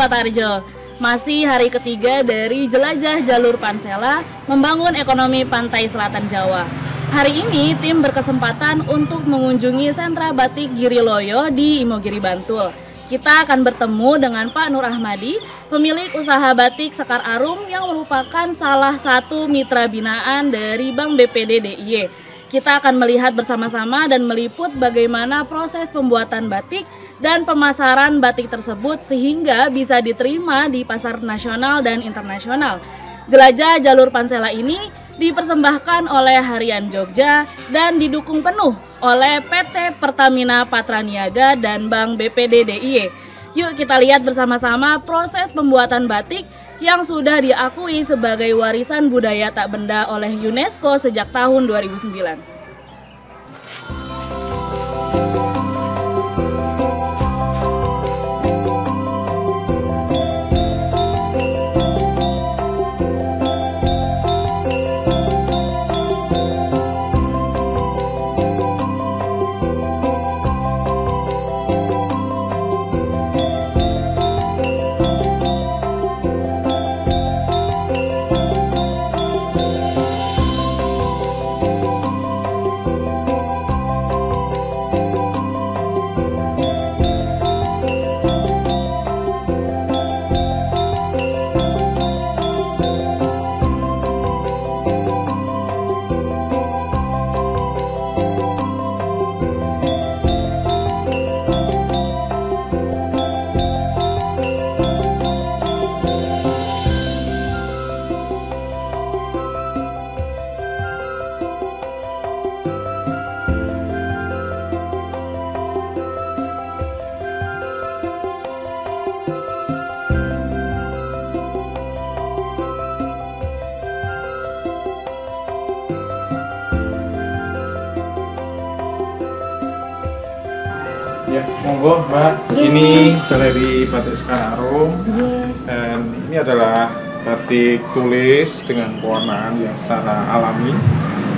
Sobat Arjo, masih hari ketiga dari jelajah jalur Pansela membangun ekonomi pantai selatan Jawa. Hari ini tim berkesempatan untuk mengunjungi sentra batik Giriloyo di Imogiri, Bantul. Kita akan bertemu dengan Pak Nur Ahmadi, pemilik usaha batik Sekar Arum yang merupakan salah satu mitra binaan dari Bank BPD DIY. Kita akan melihat bersama-sama dan meliput bagaimana proses pembuatan batik dan pemasaran batik tersebut sehingga bisa diterima di pasar nasional dan internasional. Jelajah jalur Pansela ini dipersembahkan oleh Harian Jogja dan didukung penuh oleh PT Pertamina Patraniaga dan Bank BPD DIY. Yuk kita lihat bersama-sama proses pembuatan batik yang sudah diakui sebagai warisan budaya tak benda oleh UNESCO sejak tahun 2009. Ya, monggo Mbak. Ini Galeri Batik Sekar Arum. Dan ini adalah batik tulis dengan pewarnaan yang secara alami.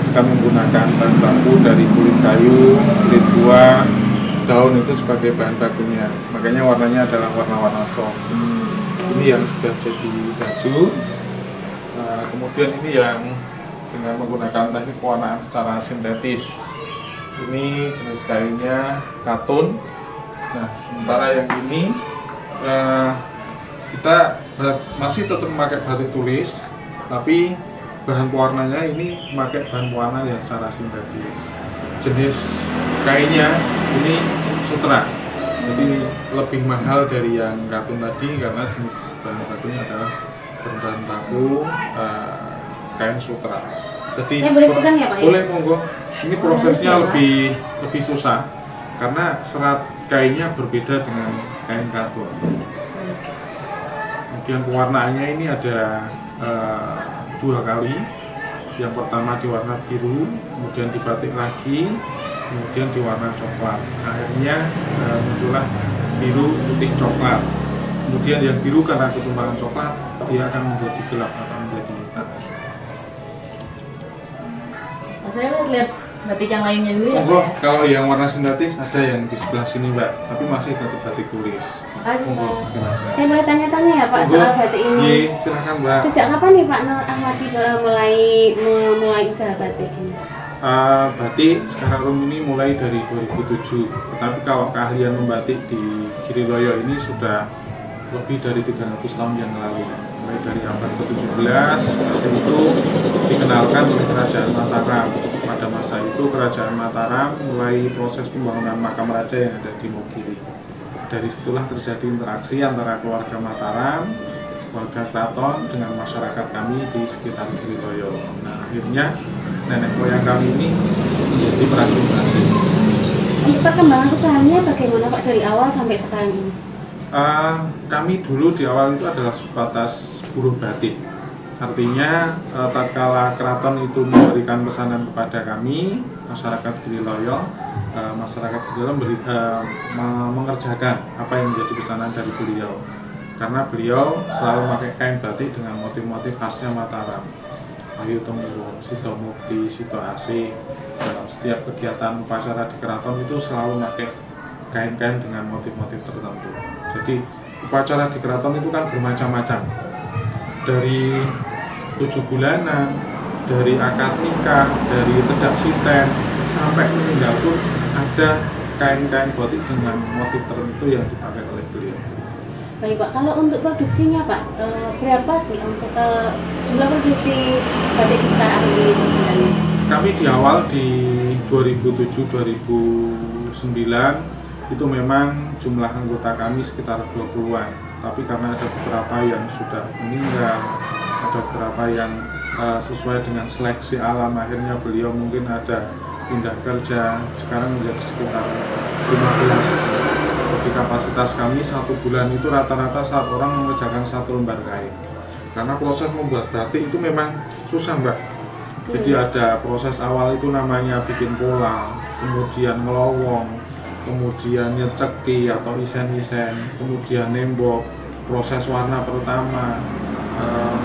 Kita menggunakan bahan baku dari kulit kayu, kulit buah, daun itu sebagai bahan bakunya. Makanya warnanya adalah warna-warna soft. Ini yang sudah jadi baju. Nah, kemudian ini yang dengan menggunakan teknik pewarnaan secara sintetis. Ini jenis kayunya katun. Nah, sementara yang ini kita masih tetap memakai batik tulis, tapi bahan pewarnanya ini memakai bahan pewarna yang secara sintetis. Jenis kainnya ini sutra, jadi lebih mahal dari yang katun tadi karena jenis bahan bakunya adalah berbahan baku kain sutra. Jadi saya boleh pegang ya Pak? Boleh, monggo. Ini prosesnya lebih susah karena serat kainnya berbeda dengan kain katun. Kemudian pewarnaannya ini ada 2 kali. Yang pertama di warna biru, kemudian dibatik lagi, kemudian di warna coklat. Akhirnya muncullah biru putih coklat. Kemudian yang biru karena ketumpangan coklat dia akan menjadi gelap atau menjadi hitam. Saya lihat batik yang lainnya dulu ya. Monggo, kalau yang warna sintetis ada yang di sebelah sini Mbak, tapi masih tetap batik tulis. Monggo, saya boleh tanya-tanya ya Pak soal batik ini? Iya, silakan Mbak. Sejak kapan nih Pak Nur Ahmadi mulai usaha batik ini? Batik Sekar Arum ini mulai dari 2007, tetapi kalau keahlian membatik di Giriloyo ini sudah lebih dari 300 tahun yang lalu. Mulai dari abad ke-17, batik itu dikenalkan oleh Kerajaan Mataram. Pada masa itu Kerajaan Mataram mulai proses pembangunan makam raja yang ada di Imogiri. Dari situlah terjadi interaksi antara keluarga Mataram, keluarga keraton dengan masyarakat kami di sekitar Giriloyo. Nah, akhirnya nenek moyang kami ini menjadi perajin batik. Untuk perkembangan usahanya bagaimana Pak dari awal sampai sekarang ini? Kami dulu di awal itu adalah sebatas buruh batik. Artinya tatkala keraton itu memberikan pesanan kepada kami, masyarakat Giriloyo, masyarakat Giriloyo mengerjakan apa yang menjadi pesanan dari beliau. Karena beliau selalu memakai kain batik dengan motif-motif khasnya Mataram. Wahyu Temurun, Sito Mukti, Sito Asih. Dalam setiap kegiatan upacara di keraton itu selalu memakai kain-kain dengan motif-motif tertentu. Jadi upacara di keraton itu kan bermacam-macam, dari 7 bulanan, dari akad nikah, dari tedak siten, sampai meninggal pun ada kain-kain batik dengan motif tertentu yang dipakai oleh beliau. Baik Pak, kalau untuk produksinya Pak, berapa sih untuk jumlah produksi batik di sekarang ini? Kami di awal di 2007-2009 itu memang jumlah anggota kami sekitar 20-an, tapi karena ada beberapa yang sudah meninggal, ada beberapa yang sesuai dengan seleksi alam, akhirnya beliau mungkin ada pindah kerja, sekarang menjadi sekitar 15. Jadi kapasitas kami 1 bulan itu rata-rata saat orang mengerjakan 1 lembar kain. Karena proses membuat batik itu memang susah Mbak. Jadi ada proses awal itu namanya bikin pola, kemudian ngelowong, kemudian nyeceki atau isen-isen, kemudian nembok, proses warna pertama,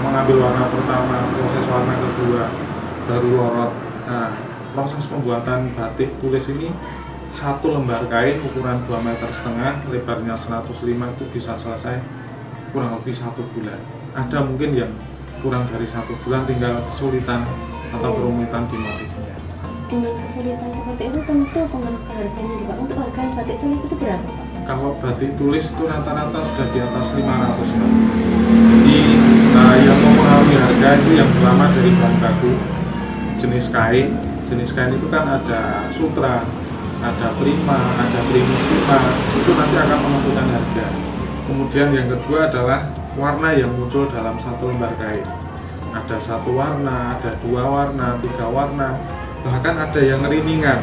mengambil warna pertama, proses warna kedua, baru lorot. Nah, proses pembuatan batik tulis ini 1 lembar kain ukuran 2,5 meter, lebarnya 105 itu bisa selesai kurang lebih 1 bulan. Ada mungkin yang kurang dari 1 bulan, tinggal kesulitan atau kerumitan di motifnya. Dengan kesulitan seperti itu tentu pengaruh ke harganya nih Pak. Untuk harga batik tulis itu berapa Pak? Kalau batik tulis itu rata-rata sudah di atas 500 Pak. Jadi yang mempengaruhi harga itu yang pertama dari bahan baku, jenis kain. Jenis kain itu kan ada sutra, ada prima, ada primus 5, itu nanti akan menentukan harga. Kemudian yang kedua adalah warna yang muncul dalam 1 lembar kain. Ada 1 warna, ada 2 warna, 3 warna, bahkan ada yang ringingan,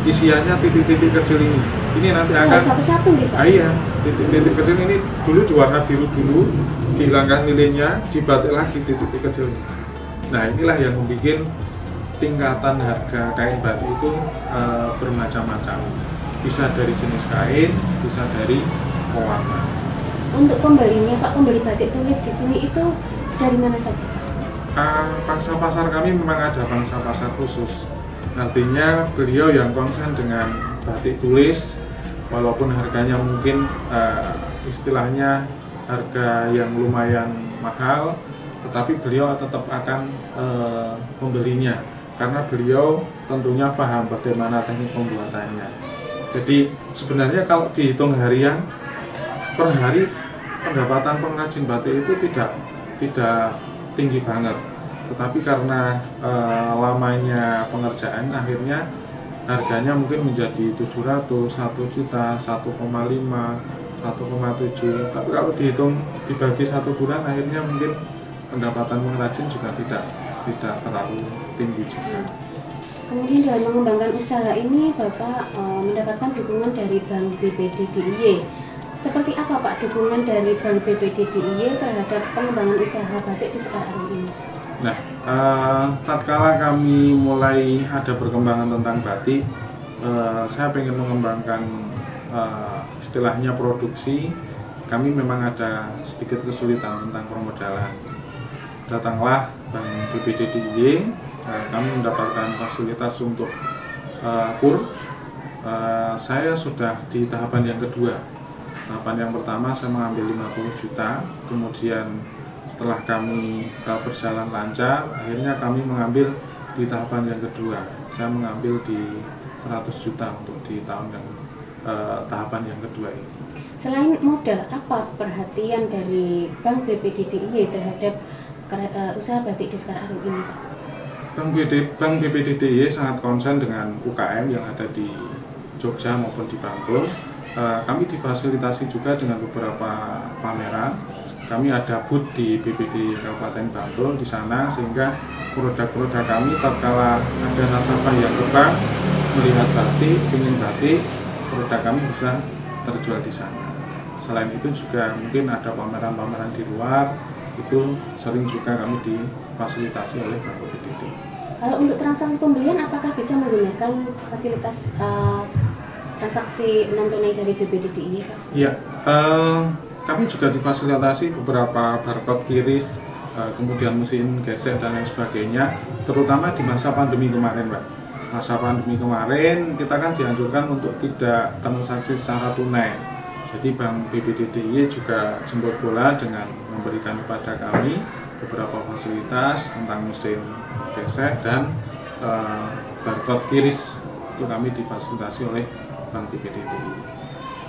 isiannya titik-titik kecil ini. Ini nanti akan satu-satu nih Pak? Iya, titik-titik kecil ini dulu diwarna biru dulu, dihilangkan nilainya, dibatik lagi titik-titik kecil ini. Nah inilah yang membuat tingkatan harga kain batik itu bermacam-macam. Bisa dari jenis kain, bisa dari pewarna. Untuk pembelinya Pak, pembeli batik tulis di sini itu dari mana saja? Pangsa pasar kami memang ada pangsa pasar khusus. Artinya beliau yang konsen dengan batik tulis, walaupun harganya mungkin istilahnya harga yang lumayan mahal, tetapi beliau tetap akan membelinya. Karena beliau tentunya paham bagaimana teknik pembuatannya. Jadi sebenarnya kalau dihitung harian, per hari pendapatan pengrajin batik itu tidak tinggi banget. Tetapi karena lamanya pengerjaan, akhirnya harganya mungkin menjadi 700, 1 juta, 1,5, 1,7. Tapi kalau dihitung dibagi 1 bulan, akhirnya mungkin pendapatan pengrajin juga tidak terlalu tinggi juga. Kemudian dalam mengembangkan usaha ini Bapak mendapatkan dukungan dari Bank BPD DIY. Seperti apa Pak dukungan dari Bank BPD DIY terhadap pengembangan usaha batik di sekarang ini? Nah, tatkala kami mulai ada perkembangan tentang batik, saya ingin mengembangkan istilahnya produksi. Kami memang ada sedikit kesulitan tentang permodalan. Datanglah Bank BPD DIY, kami mendapatkan fasilitas untuk kur. Saya sudah di tahapan yang kedua. Tahapan yang pertama saya mengambil 50 juta, kemudian setelah kami berjalan lancar, akhirnya kami mengambil di tahapan yang kedua. Saya mengambil di 100 juta untuk di tahun yang tahapan yang kedua ini. Selain modal, apa perhatian dari Bank BPD DIY terhadap usaha batik di sekarang ini Pak? Bank BPD DIY sangat konsen dengan UKM yang ada di Jogja maupun di Bantul. Kami difasilitasi juga dengan beberapa pameran. Kami ada booth di BPD Kabupaten Bantul di sana, sehingga produk-produk kami tatkala ada nasabah yang ke bank melihat batik, ingin batik, produk kami bisa terjual di sana. Selain itu juga mungkin ada pameran-pameran di luar, itu sering juga kami difasilitasi oleh Bank BPD. Kalau untuk transaksi pembelian, apakah bisa menggunakan fasilitas transaksi non tunai dari BPD DIY Pak? Iya, kami juga difasilitasi beberapa barcode kiris, kemudian mesin gesek dan lain sebagainya, terutama di masa pandemi kemarin, Mbak. Masa pandemi kemarin kita kan dianjurkan untuk tidak transaksi secara tunai, Jadi Bank BPD DIY juga jemput bola dengan memberikan kepada kami beberapa fasilitas tentang mesin gesek dan barcode kiris itu kami difasilitasi oleh Bank BPD DIY.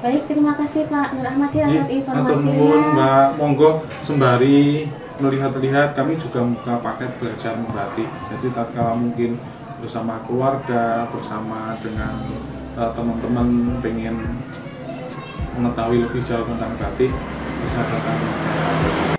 Baik, terima kasih Pak Nur Ahmadi atas informasinya. Mbak, monggo sembari melihat-lihat kami juga membuka paket belajar membatik. Jadi tatkala mungkin bersama keluarga, bersama dengan teman-teman pengen mengetahui lebih jauh tentang batik, bisa datang ke saya.